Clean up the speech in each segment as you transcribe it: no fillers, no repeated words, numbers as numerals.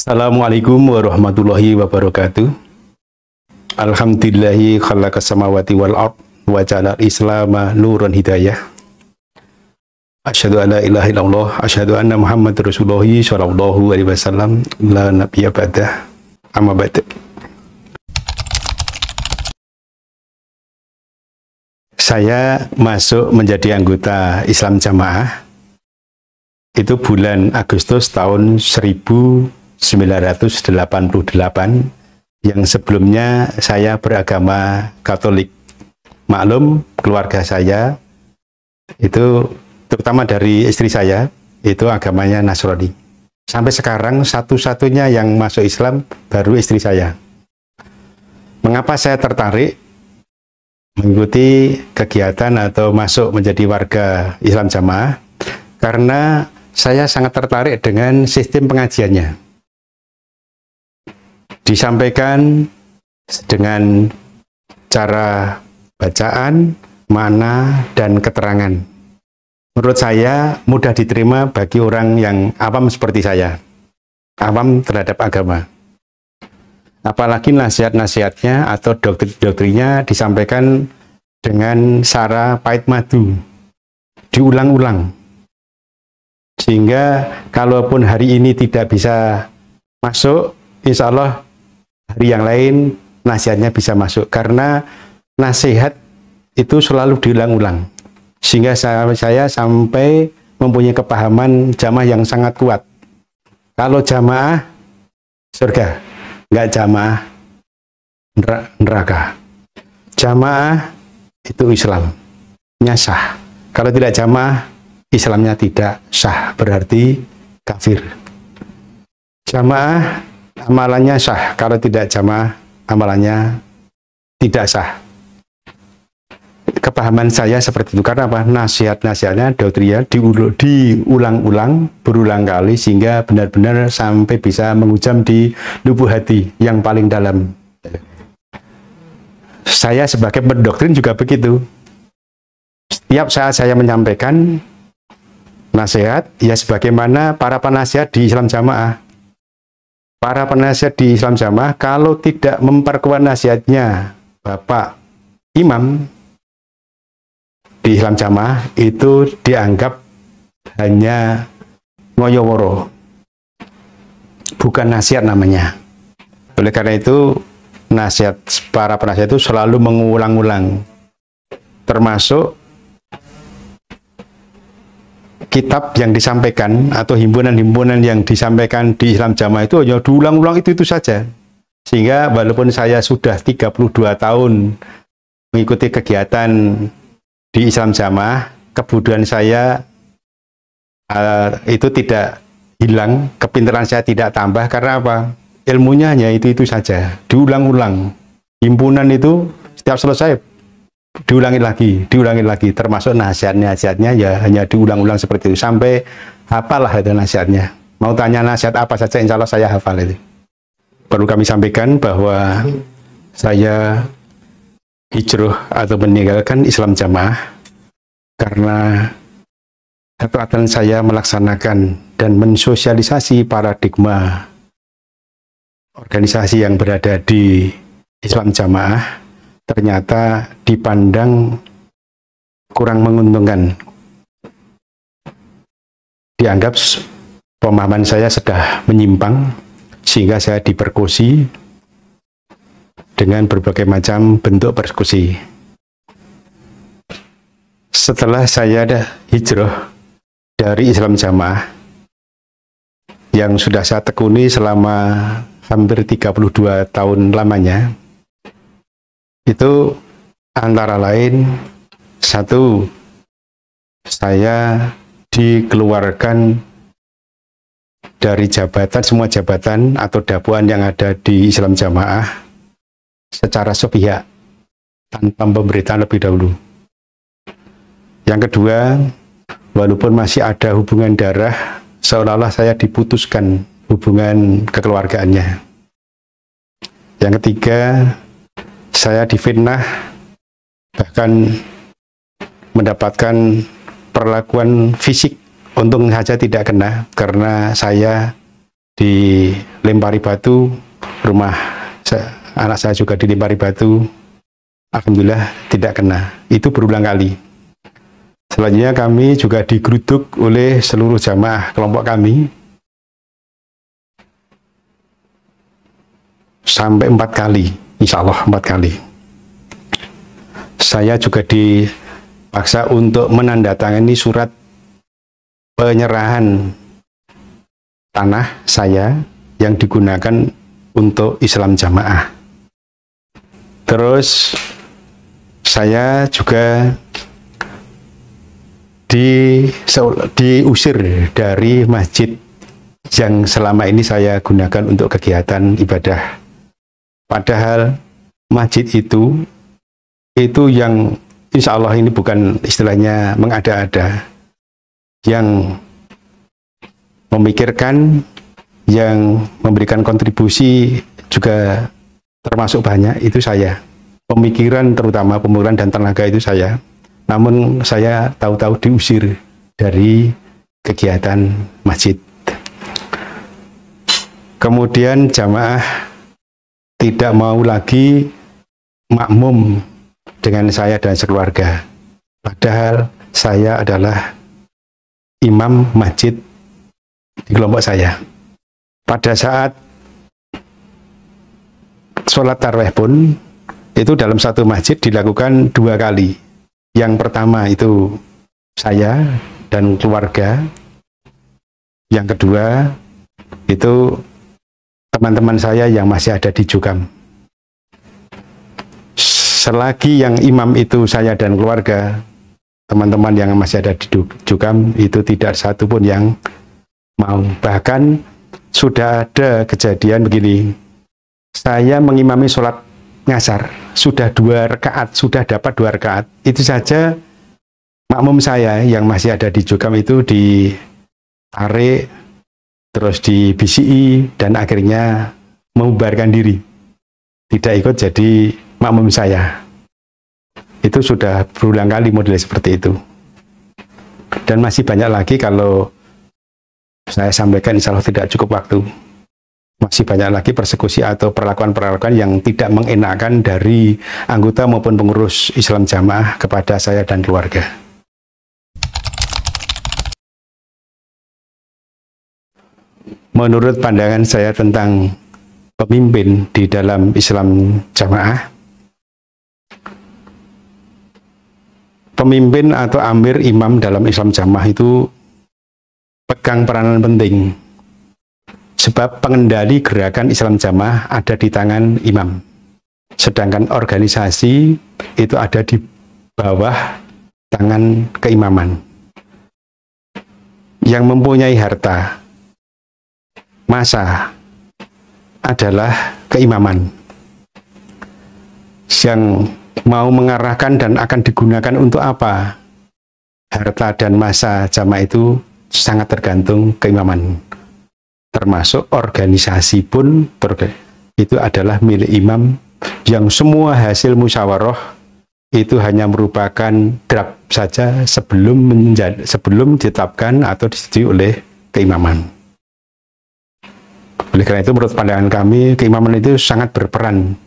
Assalamualaikum warahmatullahi wabarakatuh. Alhamdulillahi khalaqas samawati wal ard wa ja'alal islama nuran hidayah. Asyhadu an la ilaha illallah, asyhadu anna Muhammadar Rasulullah sallallahu alaihi wasallam, la nabiyya ba'dah. Amma ba'd. Saya masuk menjadi anggota Islam Jamaah itu bulan Agustus tahun 1988, yang sebelumnya saya beragama Katolik. Maklum, keluarga saya itu, terutama dari istri saya, itu agamanya Nasrani. Sampai sekarang satu-satunya yang masuk Islam baru istri saya. Mengapa saya tertarik mengikuti kegiatan atau masuk menjadi warga Islam Jamaah? Karena saya sangat tertarik dengan sistem pengajiannya. Disampaikan dengan cara bacaan, makna, dan keterangan. Menurut saya mudah diterima bagi orang yang awam seperti saya, awam terhadap agama. Apalagi nasihat-nasihatnya atau doktrin-doktrinya disampaikan dengan cara pahit madu, diulang-ulang. Sehingga kalaupun hari ini tidak bisa masuk, insya Allah hari yang lain nasihatnya bisa masuk. Karena nasihat itu selalu diulang-ulang. Sehingga saya sampai mempunyai kepahaman jamaah yang sangat kuat. Kalau jamaah, surga. Nggak jamaah, neraka. Jamaah itu Islamnya sah. Kalau tidak jamaah, Islamnya tidak sah, berarti kafir. Jamaah, amalannya sah. Kalau tidak jamaah, amalannya tidak sah. Kepahaman saya seperti itu. Karena apa? Nasihat-nasihatnya, doktrinnya diulang-ulang, berulang kali, sehingga benar-benar sampai bisa menghujam di lubuk hati yang paling dalam. Saya sebagai pendoktrin juga begitu. Setiap saat saya menyampaikan nasihat, ya sebagaimana para penasihat di Islam Jamaah. Para penasihat di Islam Jamaah, kalau tidak memperkuat nasihatnya Bapak Imam di Islam Jamaah, itu dianggap hanya ngoyoworo, bukan nasihat namanya. Oleh karena itu, nasihat para penasihat itu selalu mengulang-ulang, termasuk kitab yang disampaikan atau himpunan-himpunan yang disampaikan di Islam Jamaah itu hanya diulang-ulang itu saja. Sehingga walaupun saya sudah 32 tahun mengikuti kegiatan di Islam Jamaah, kebuduan saya itu tidak hilang, kepintaran saya tidak tambah. Karena apa? Ilmunya hanya itu saja, diulang-ulang. Himpunan itu setiap selesai diulangi lagi, termasuk nasihat-nasihatnya ya hanya diulang-ulang seperti itu, sampai hafalah itu nasihatnya. Mau tanya nasihat apa saja, insya Allah saya hafal itu. Perlu kami sampaikan bahwa saya hijrah atau meninggalkan Islam Jamaah karena ketaatan saya melaksanakan dan mensosialisasi paradigma organisasi yang berada di Islam Jamaah ternyata dipandang kurang menguntungkan. Dianggap pemahaman saya sudah menyimpang, sehingga saya dipersekusi dengan berbagai macam bentuk persekusi. Setelah saya hijrah dari Islam Jamaah yang sudah saya tekuni selama hampir 32 tahun lamanya, itu antara lain, satu, saya dikeluarkan dari jabatan, semua jabatan atau dakwaan yang ada di Islam Jamaah secara sepihak, tanpa pemberitaan lebih dahulu. Yang kedua, walaupun masih ada hubungan darah, seolah-olah saya diputuskan hubungan kekeluargaannya. Yang ketiga, saya difitnah, bahkan mendapatkan perlakuan fisik. Untung saja tidak kena, karena saya dilempari batu, rumah anak saya juga dilempari batu, alhamdulillah tidak kena. Itu berulang kali. Selanjutnya kami juga digeruduk oleh seluruh jamaah kelompok kami sampai 4 kali, insya Allah 4 kali. Saya juga dipaksa untuk menandatangani surat penyerahan tanah saya yang digunakan untuk Islam Jamaah. Terus saya juga diusir dari masjid yang selama ini saya gunakan untuk kegiatan ibadah. Padahal masjid itu yang insya Allah ini bukan istilahnya mengada-ada, yang memikirkan, yang memberikan kontribusi juga termasuk banyak, itu saya. Pemikiran terutama, pemikiran dan tenaga itu saya. Namun saya tahu-tahu diusir dari kegiatan masjid. Kemudian jamaah tidak mau lagi makmum dengan saya dan sekeluarga. Padahal saya adalah imam masjid di kelompok saya. Pada saat sholat tarawih pun, itu dalam satu masjid dilakukan 2 kali. Yang pertama itu saya dan keluarga. Yang kedua itu teman-teman saya yang masih ada di Jukam. Selagi yang imam itu saya dan keluarga, teman-teman yang masih ada di Jukam itu tidak satu pun yang mau. Bahkan sudah ada kejadian begini, saya mengimami sholat ngasar, sudah 2 rakaat, sudah dapat 2 rakaat, itu saja makmum saya yang masih ada di Jukam itu ditarik, terus di BCI, dan akhirnya membubarkan diri, tidak ikut jadi makmum saya. Itu sudah berulang kali model seperti itu. Dan masih banyak lagi, kalau saya sampaikan insya Allah tidak cukup waktu. Masih banyak lagi persekusi atau perlakuan-perlakuan yang tidak mengenakan dari anggota maupun pengurus Islam Jamaah kepada saya dan keluarga. Menurut pandangan saya tentang pemimpin di dalam Islam Jamaah, pemimpin atau amir imam dalam Islam Jamaah itu pegang peranan penting. Sebab pengendali gerakan Islam Jamaah ada di tangan imam. Sedangkan organisasi itu ada di bawah tangan keimaman. Yang mempunyai harta, masa adalah keimaman. Yang mau mengarahkan dan akan digunakan untuk apa? Harta dan masa jamaah itu sangat tergantung keimaman. Termasuk organisasi pun itu adalah milik imam, yang semua hasil musyawarah itu hanya merupakan draft saja sebelum ditetapkan atau disetujui oleh keimaman. Oleh karena itu menurut pandangan kami, keimaman itu sangat berperan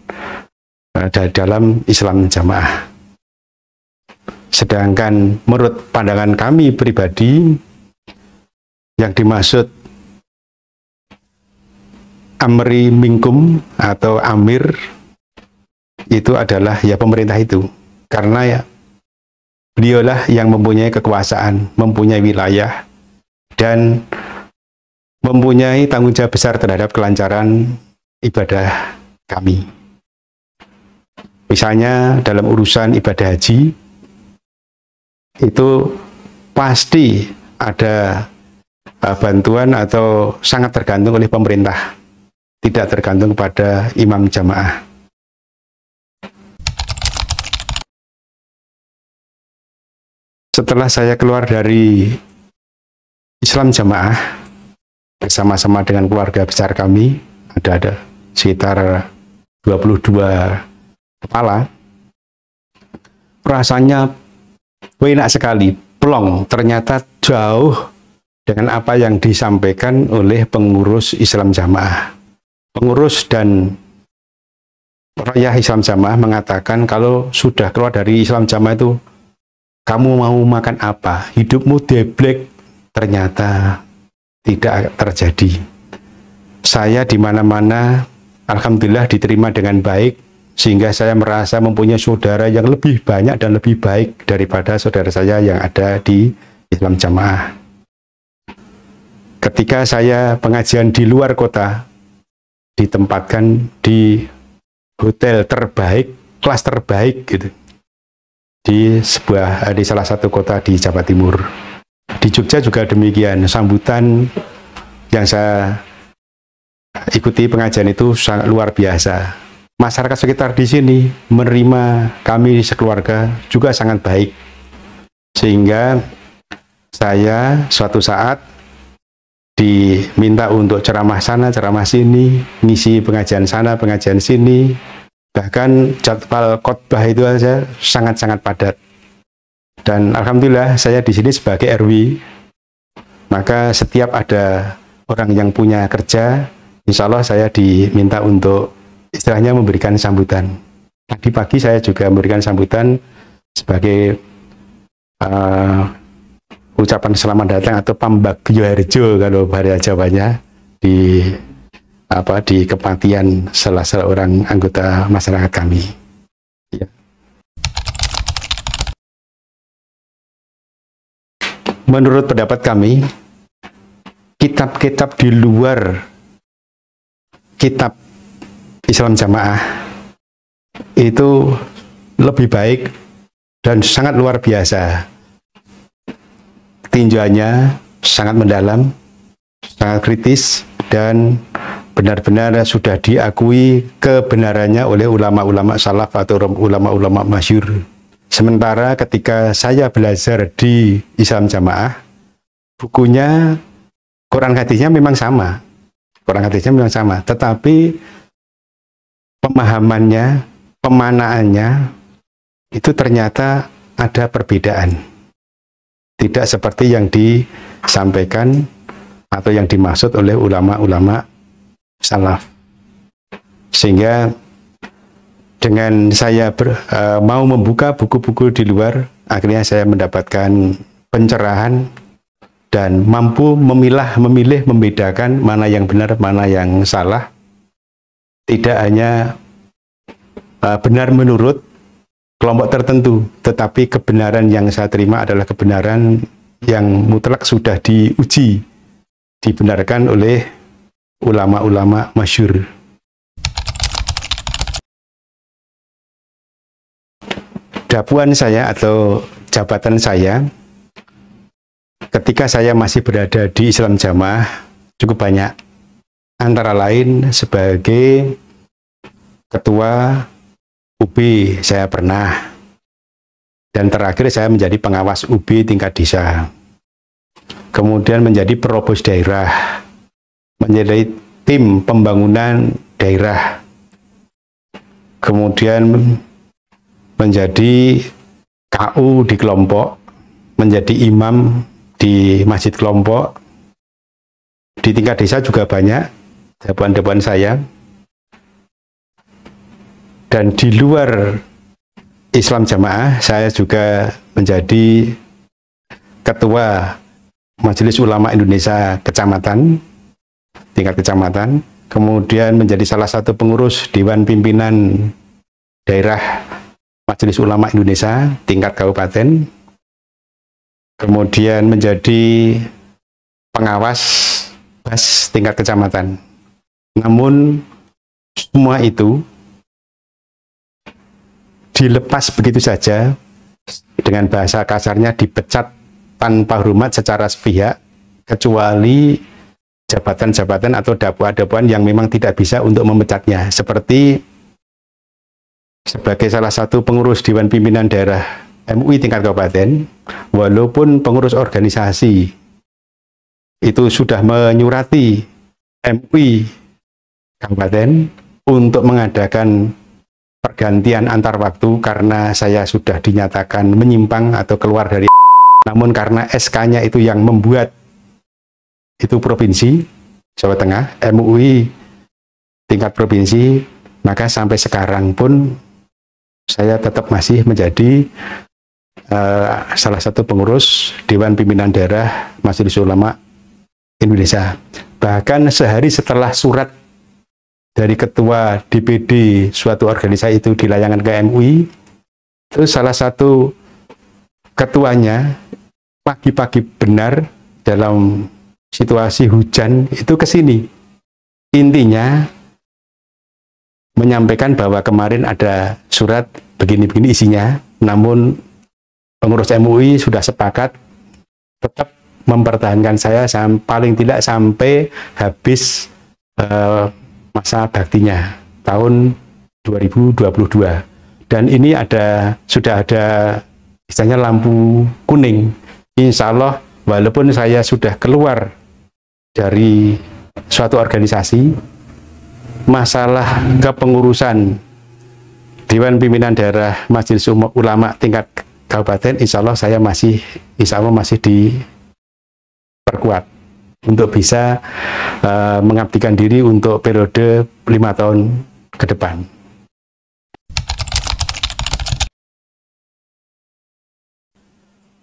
dalam Islam Jamaah. Sedangkan menurut pandangan kami pribadi, yang dimaksud amri minkum atau amir itu adalah ya pemerintah itu, karena ya beliaulah yang mempunyai kekuasaan, mempunyai wilayah, dan mempunyai tanggung jawab besar terhadap kelancaran ibadah kami. Misalnya dalam urusan ibadah haji itu pasti ada bantuan atau sangat tergantung oleh pemerintah, tidak tergantung pada imam jamaah. Setelah saya keluar dari Islam Jamaah bersama-sama dengan keluarga besar kami, ada sekitar 22 kepala, rasanya enak sekali, plong, ternyata jauh dengan apa yang disampaikan oleh pengurus Islam Jamaah. Pengurus dan Royah Islam Jamaah mengatakan kalau sudah keluar dari Islam Jamaah itu, kamu mau makan apa? Hidupmu deblek. Ternyata tidak terjadi. Saya di mana-mana, alhamdulillah diterima dengan baik, sehingga saya merasa mempunyai saudara yang lebih banyak dan lebih baik daripada saudara saya yang ada di Islam Jamaah. Ketika saya pengajian di luar kota, ditempatkan di hotel terbaik, kelas terbaik gitu, di salah satu kota di Jawa Timur. Di Jogja juga demikian, sambutan yang saya ikuti pengajian itu sangat luar biasa. Masyarakat sekitar di sini menerima kami sekeluarga juga sangat baik, sehingga saya suatu saat diminta untuk ceramah sana, ceramah sini, ngisi pengajian sana, pengajian sini, bahkan jadwal khotbah itu aja sangat-sangat padat. Dan alhamdulillah saya di sini sebagai RW, maka setiap ada orang yang punya kerja, insya Allah saya diminta untuk istilahnya memberikan sambutan. Tadi pagi saya juga memberikan sambutan sebagai ucapan selamat datang atau Pambagyo Harjo kalau bahasa Jawanya di kematian salah seorang anggota masyarakat kami. Ya. Menurut pendapat kami, kitab-kitab di luar kitab Islam Jamaah itu lebih baik dan sangat luar biasa. Tinjauannya sangat mendalam, sangat kritis, dan benar-benar sudah diakui kebenarannya oleh ulama-ulama salaf atau ulama-ulama masyhur. Sementara ketika saya belajar di Islam Jamaah, bukunya Quran hadisnya memang sama. Quran hadisnya memang sama, tetapi pemahamannya, pemanaannya itu ternyata ada perbedaan. Tidak seperti yang disampaikan atau yang dimaksud oleh ulama-ulama salaf. Sehingga dengan saya mau membuka buku-buku di luar, akhirnya saya mendapatkan pencerahan dan mampu memilih, membedakan mana yang benar, mana yang salah. Tidak hanya benar menurut kelompok tertentu, tetapi kebenaran yang saya terima adalah kebenaran yang mutlak sudah diuji, dibenarkan oleh ulama-ulama masyhur. Dakwaan saya atau jabatan saya ketika saya masih berada di Islam Jamaah cukup banyak, antara lain sebagai ketua UB saya pernah, dan terakhir saya menjadi pengawas UB tingkat desa, kemudian menjadi perobos daerah, menjadi tim pembangunan daerah, kemudian menjadi KU di kelompok, menjadi imam di masjid kelompok. Di tingkat desa juga banyak jawaban-jawaban saya. Dan di luar Islam Jamaah, saya juga menjadi ketua Majelis Ulama Indonesia Kecamatan, tingkat kecamatan, kemudian menjadi salah satu pengurus Dewan Pimpinan Daerah Majelis Ulama Indonesia tingkat kabupaten, kemudian menjadi pengawas BAS tingkat kecamatan. Namun semua itu dilepas begitu saja, dengan bahasa kasarnya dipecat tanpa hormat secara sepihak, kecuali jabatan-jabatan atau dakwaan-dakwaan yang memang tidak bisa untuk memecatnya, seperti sebagai salah satu pengurus Dewan Pimpinan Daerah MUI tingkat kabupaten, walaupun pengurus organisasi itu sudah menyurati MUI kabupaten untuk mengadakan pergantian antar waktu karena saya sudah dinyatakan menyimpang atau keluar dari, namun karena SK-nya itu yang membuat itu provinsi Jawa Tengah, MUI tingkat provinsi, maka sampai sekarang pun saya tetap masih menjadi salah satu pengurus Dewan Pimpinan Daerah Majelis Ulama Indonesia. Bahkan sehari setelah surat dari ketua DPD suatu organisasi itu dilayangkan ke MUI, terus salah satu ketuanya pagi-pagi benar dalam situasi hujan itu ke sini. Intinya menyampaikan bahwa kemarin ada surat begini-begini isinya, namun pengurus MUI sudah sepakat tetap mempertahankan saya paling tidak sampai habis masa baktinya tahun 2022. Dan ini sudah ada istilahnya lampu kuning. Insya Allah walaupun saya sudah keluar dari suatu organisasi, masalah kepengurusan Dewan Pimpinan Daerah Majelis Ulama tingkat kabupaten, insya Allah saya masih diperkuat untuk bisa mengabdikan diri untuk periode 5 tahun ke depan.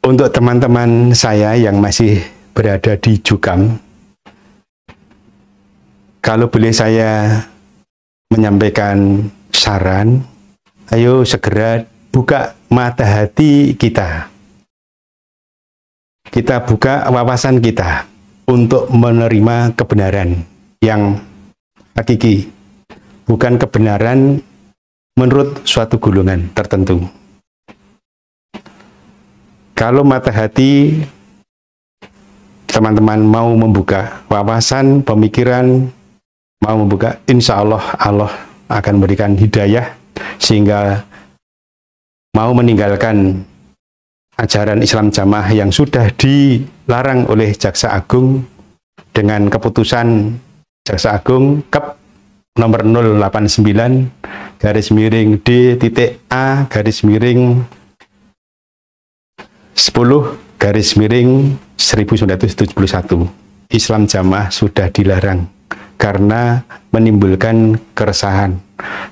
Untuk teman-teman saya yang masih berada di Jukam, kalau boleh saya menyampaikan saran, ayo segera buka mata hati kita. Kita buka wawasan kita untuk menerima kebenaran yang hakiki, bukan kebenaran menurut suatu golongan tertentu. Kalau mata hati teman-teman mau membuka wawasan, pemikiran, mau membuka, insya Allah Allah akan memberikan hidayah sehingga mau meninggalkan ajaran Islam Jamaah yang sudah dilarang oleh Jaksa Agung dengan keputusan Jaksa Agung Kep nomor 089-D-A-10-1971. Islam Jamaah sudah dilarang karena menimbulkan keresahan.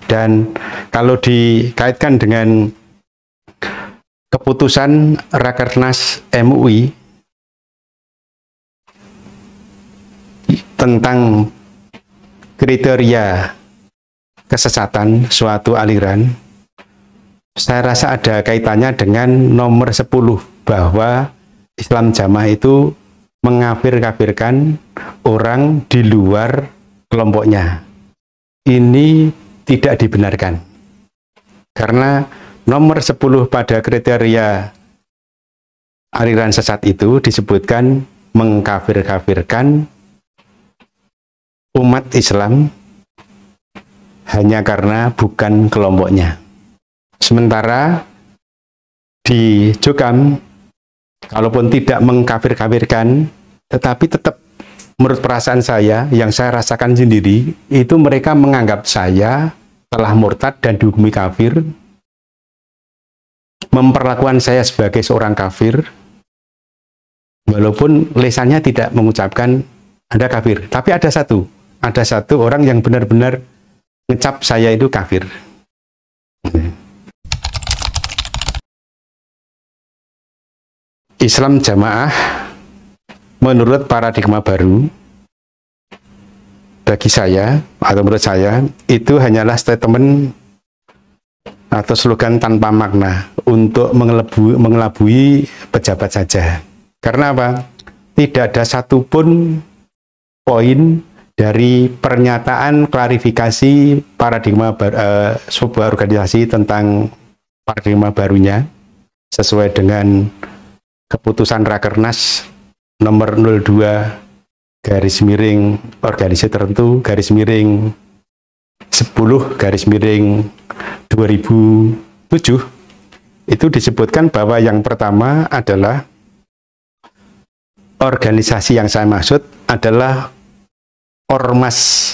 Dan kalau dikaitkan dengan keputusan Rakernas MUI tentang kriteria kesesatan suatu aliran, saya rasa ada kaitannya dengan nomor 10 bahwa Islam Jamaah itu mengkafir-kafirkan orang di luar kelompoknya. Ini tidak dibenarkan. Karena nomor 10 pada kriteria aliran sesat itu disebutkan mengkafir-kafirkan umat Islam hanya karena bukan kelompoknya. Sementara di Jukam, kalaupun tidak mengkafir-kafirkan, tetapi tetap menurut perasaan saya, yang saya rasakan sendiri, itu mereka menganggap saya telah murtad dan dihukumi kafir, memperlakukan saya sebagai seorang kafir, walaupun lisannya tidak mengucapkan Anda kafir. Tapi ada satu orang yang benar-benar ngecap saya itu kafir. Islam Jamaah menurut paradigma baru bagi saya, atau menurut saya, itu hanyalah statement atau slogan tanpa makna untuk mengelabui pejabat saja. Karena apa? Tidak ada satupun poin dari pernyataan klarifikasi paradigma sebuah organisasi tentang paradigma barunya sesuai dengan keputusan Rakernas nomor 02 garis miring organisasi tertentu garis miring 10 garis miring 2007, itu disebutkan bahwa yang pertama adalah organisasi yang saya maksud adalah ormas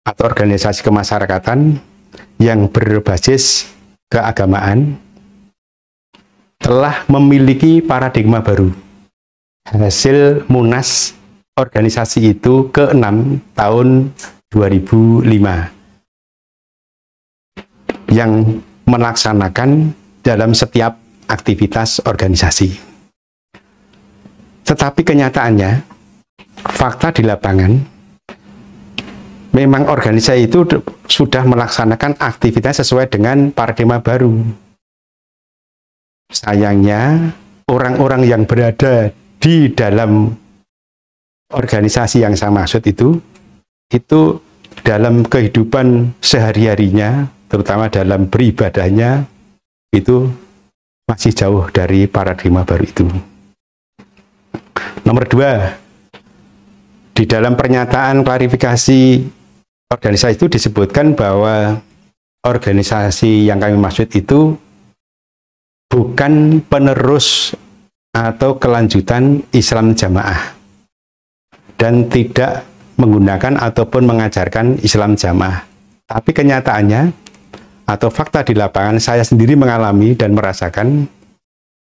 atau organisasi kemasyarakatan yang berbasis keagamaan telah memiliki paradigma baru hasil Munas organisasi itu ke-6 tahun 2005 yang melaksanakan dalam setiap aktivitas organisasi. Tetapi kenyataannya, fakta di lapangan, memang organisasi itu sudah melaksanakan aktivitas sesuai dengan paradigma baru. Sayangnya, orang-orang yang berada di dalam organisasi yang saya maksud itu dalam kehidupan sehari-harinya, terutama dalam beribadahnya, itu masih jauh dari paradigma baru itu. Nomor 2, di dalam pernyataan klarifikasi organisasi itu disebutkan bahwa organisasi yang kami maksud itu bukan penerus atau kelanjutan Islam Jamaah dan tidak menggunakan ataupun mengajarkan Islam Jamaah. Tapi kenyataannya atau fakta di lapangan, saya sendiri mengalami dan merasakan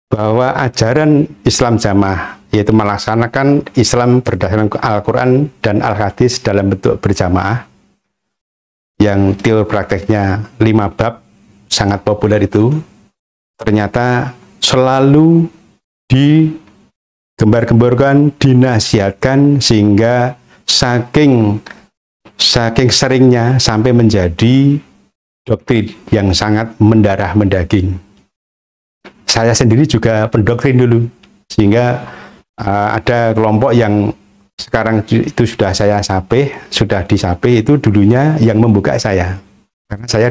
bahwa ajaran Islam Jamaah, yaitu melaksanakan Islam berdasarkan Al-Quran dan Al-Hadis dalam bentuk berjamaah, yang teori prakteknya 5 bab, sangat populer itu, ternyata selalu digembar-gemborkan, dinasihatkan, sehingga saking seringnya sampai menjadi doktrin yang sangat mendarah mendaging. Saya sendiri juga pendoktrin dulu, sehingga ada kelompok yang sekarang itu sudah saya disape itu dulunya yang membuka saya, karena saya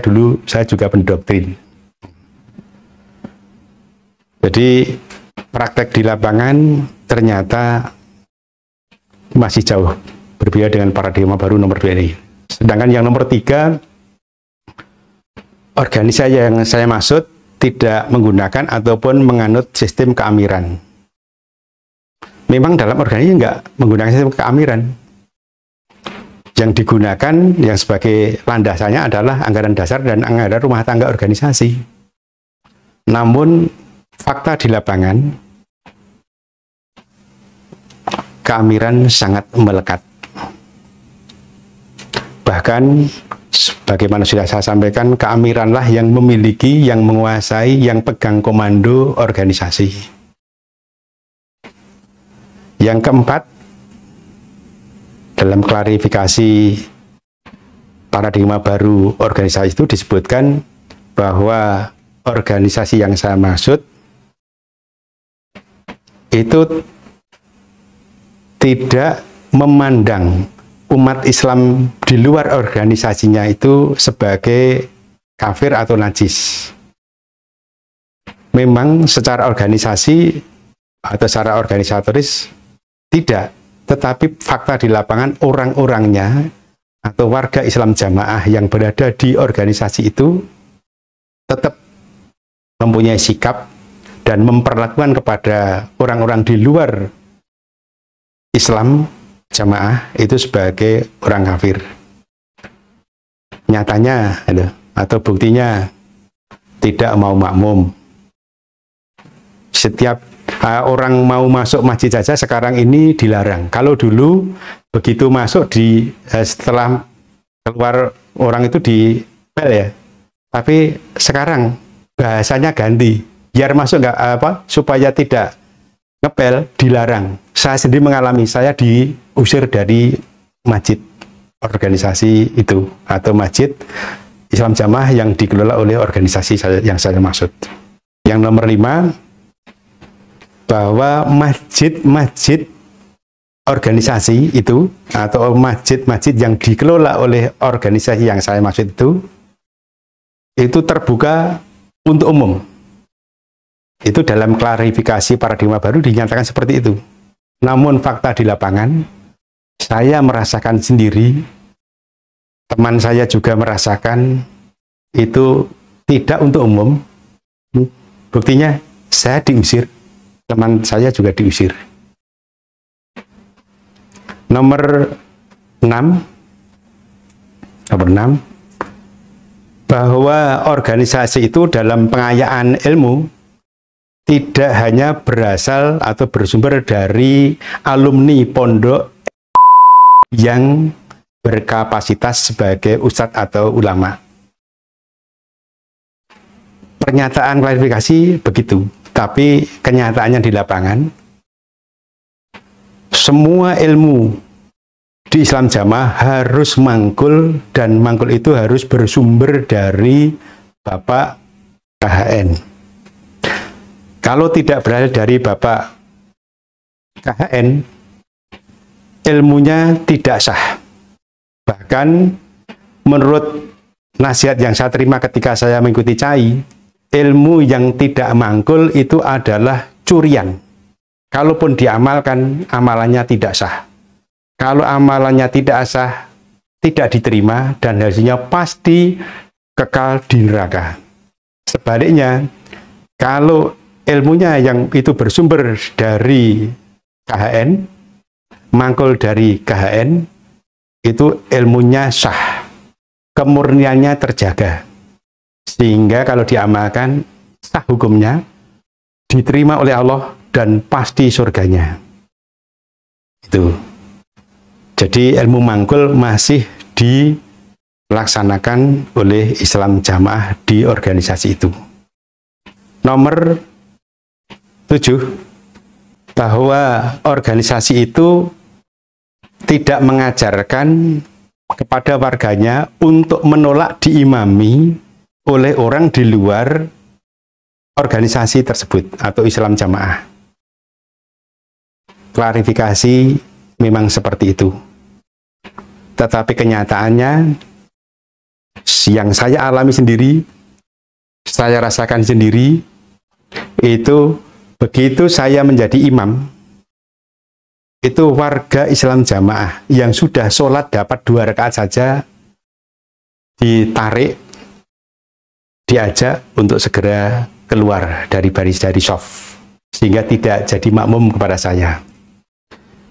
juga pendoktrin. Jadi praktek di lapangan ternyata masih jauh berbeda dengan paradigma baru nomor 2 ini. Sedangkan yang nomor 3, organisasi yang saya maksud tidak menggunakan ataupun menganut sistem keamiran. Memang dalam organisasi enggak menggunakan sistem keamiran. Yang digunakan yang sebagai landasannya adalah anggaran dasar dan anggaran rumah tangga organisasi. Namun fakta di lapangan, keamiran sangat melekat. Bahkan sebagaimana sudah saya sampaikan, keamiranlah yang memiliki, yang menguasai, yang pegang komando organisasi. Yang keempat, dalam klarifikasi paradigma baru organisasi itu disebutkan bahwa organisasi yang saya maksud itu tidak memandang umat Islam di luar organisasinya itu sebagai kafir atau najis. Memang secara organisasi atau secara organisatoris tidak, tetapi fakta di lapangan orang-orangnya atau warga Islam Jamaah yang berada di organisasi itu tetap mempunyai sikap dan memperlakukan kepada orang-orang di luar Islam Jamaah itu sebagai orang kafir. Nyatanya atau buktinya tidak mau makmum. Setiap orang mau masuk masjid saja sekarang ini dilarang. Kalau dulu begitu masuk setelah keluar orang itu dipel ya. Tapi sekarang bahasanya ganti. Biar masuk supaya tidak ngepel, dilarang. Saya sendiri mengalami, saya diusir dari masjid organisasi itu atau masjid Islam Jamaah yang dikelola oleh organisasi yang saya maksud. Yang nomor 5, bahwa masjid-masjid organisasi itu atau masjid-masjid yang dikelola oleh organisasi yang saya maksud itu terbuka untuk umum. Itu dalam klarifikasi paradigma baru dinyatakan seperti itu. Namun fakta di lapangan, saya merasakan sendiri, teman saya juga merasakan itu tidak untuk umum. Buktinya saya diusir. Teman saya juga diusir. Nomor 6, bahwa organisasi itu dalam pengayaan ilmu tidak hanya berasal atau bersumber dari alumni pondok yang berkapasitas sebagai ustadz atau ulama. Pernyataan klarifikasi begitu, tapi kenyataannya di lapangan, semua ilmu di Islam Jamaah harus mangkul, dan mangkul itu harus bersumber dari Bapak KHN. Kalau tidak berasal dari Bapak KHN, ilmunya tidak sah. Bahkan menurut nasihat yang saya terima ketika saya mengikuti CAI, ilmu yang tidak mangkul itu adalah curian. Kalaupun diamalkan, amalannya tidak sah. Kalau amalannya tidak sah, tidak diterima, dan hasilnya pasti kekal di neraka. Sebaliknya, kalau ilmunya yang itu bersumber dari KHN, mangkul dari KHN, itu ilmunya sah, kemurniannya terjaga, sehingga kalau diamalkan sah hukumnya, diterima oleh Allah, dan pasti surganya. Itu. Jadi ilmu mangkul masih dilaksanakan oleh Islam Jamaah di organisasi itu. Nomor 7, bahwa organisasi itu tidak mengajarkan kepada warganya untuk menolak diimami oleh orang di luar organisasi tersebut atau Islam Jamaah. Klarifikasi memang seperti itu. Tetapi kenyataannya yang saya alami sendiri, saya rasakan sendiri, itu begitu saya menjadi imam, itu warga Islam Jamaah yang sudah sholat dapat 2 rakaat saja ditarik, diajak untuk segera keluar dari baris, dari shaf, sehingga tidak jadi makmum kepada saya.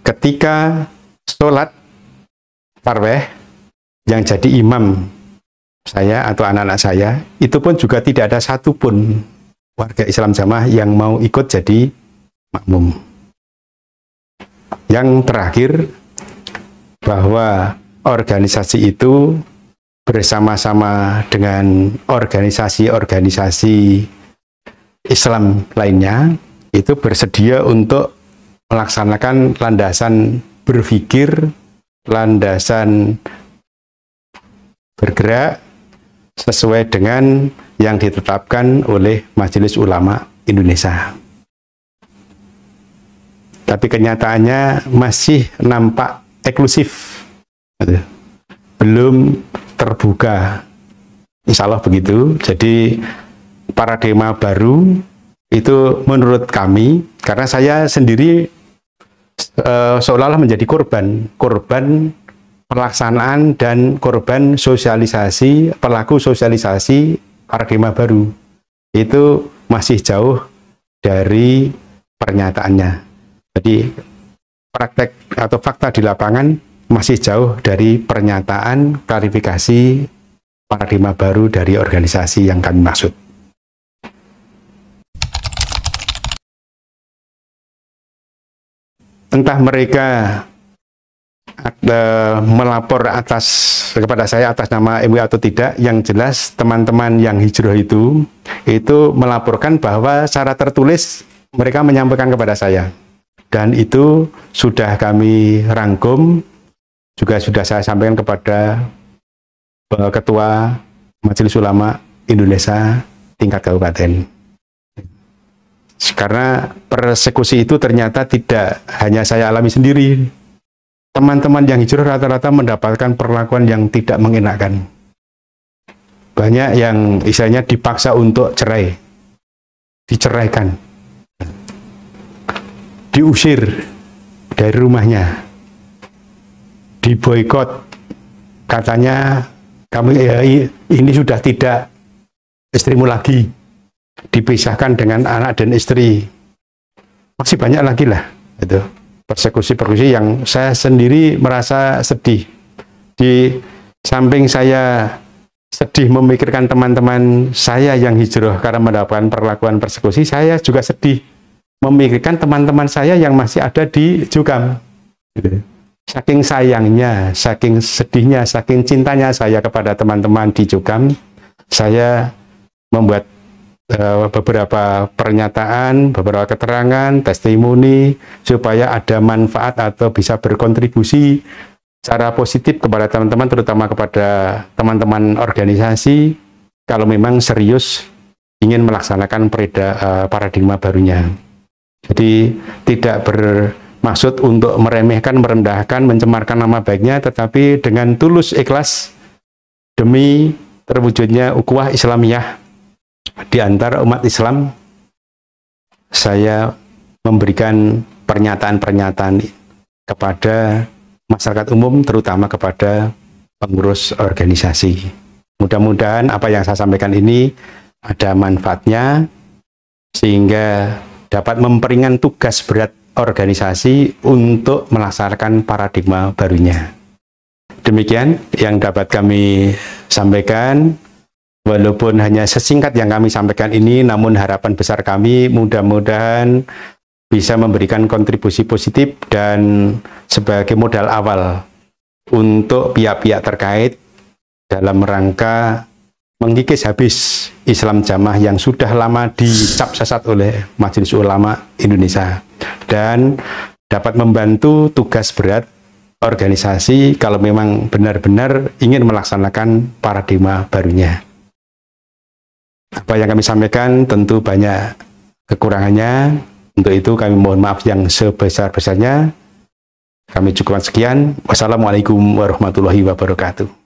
Ketika sholat tarawih, yang jadi imam saya atau anak-anak saya, itu pun juga tidak ada satupun warga Islam Jamaah yang mau ikut jadi makmum. Yang terakhir, bahwa organisasi itu bersama-sama dengan organisasi-organisasi Islam lainnya itu bersedia untuk melaksanakan landasan berpikir, landasan bergerak sesuai dengan yang ditetapkan oleh Majelis Ulama Indonesia. Tapi kenyataannya masih nampak eksklusif, belum terbuka. Insya Allah begitu. Jadi paradigma baru itu menurut kami, karena saya sendiri seolah-olah menjadi korban pelaksanaan dan korban sosialisasi, pelaku sosialisasi paradigma baru. Itu masih jauh dari pernyataannya. Jadi praktek atau fakta di lapangan masih jauh dari pernyataan klarifikasi paradigma baru dari organisasi yang kami maksud. Entah mereka melapor kepada saya atas nama MUI atau tidak, yang jelas teman-teman yang hijrah itu melaporkan bahwa secara tertulis mereka menyampaikan kepada saya, dan itu sudah kami rangkum, juga sudah saya sampaikan kepada Ketua Majelis Ulama Indonesia tingkat kabupaten. Karena persekusi itu ternyata tidak hanya saya alami sendiri. Teman-teman yang hijrah rata-rata mendapatkan perlakuan yang tidak mengenakan. Banyak yang istilahnya dipaksa untuk cerai, diceraikan, diusir dari rumahnya, diboikot. Katanya, kamu ini sudah tidak istrimu lagi, dipisahkan dengan anak dan istri. Masih banyak lagi lah itu persekusi-persekusi yang saya sendiri merasa sedih. Di samping saya sedih memikirkan teman-teman saya yang hijrah karena mendapatkan perlakuan persekusi, saya juga sedih memikirkan teman-teman saya yang masih ada di Jukam. Gitu. saking sayangnya, saking sedihnya, saking cintanya saya kepada teman-teman di Jogam, saya membuat beberapa pernyataan, beberapa keterangan, testimoni, supaya ada manfaat atau bisa berkontribusi secara positif kepada teman-teman, terutama kepada teman-teman organisasi, kalau memang serius ingin melaksanakan paradigma barunya. Jadi tidak bermaksud untuk meremehkan, merendahkan, mencemarkan nama baiknya, tetapi dengan tulus ikhlas demi terwujudnya ukhuwah Islamiyah di antara umat Islam, saya memberikan pernyataan-pernyataan kepada masyarakat umum, terutama kepada pengurus organisasi. Mudah-mudahan apa yang saya sampaikan ini ada manfaatnya, sehingga dapat memperingan tugas berat organisasi untuk melaksanakan paradigma barunya. Demikian yang dapat kami sampaikan. Walaupun hanya sesingkat yang kami sampaikan ini, namun harapan besar kami mudah-mudahan bisa memberikan kontribusi positif dan sebagai modal awal untuk pihak-pihak terkait dalam rangka mengikis habis Islam Jamaah yang sudah lama dicap sesat oleh Majelis Ulama Indonesia, dan dapat membantu tugas berat organisasi kalau memang benar-benar ingin melaksanakan paradigma barunya. Apa yang kami sampaikan tentu banyak kekurangannya. Untuk itu kami mohon maaf yang sebesar-besarnya. Kami cukupkan sekian. Wassalamualaikum warahmatullahi wabarakatuh.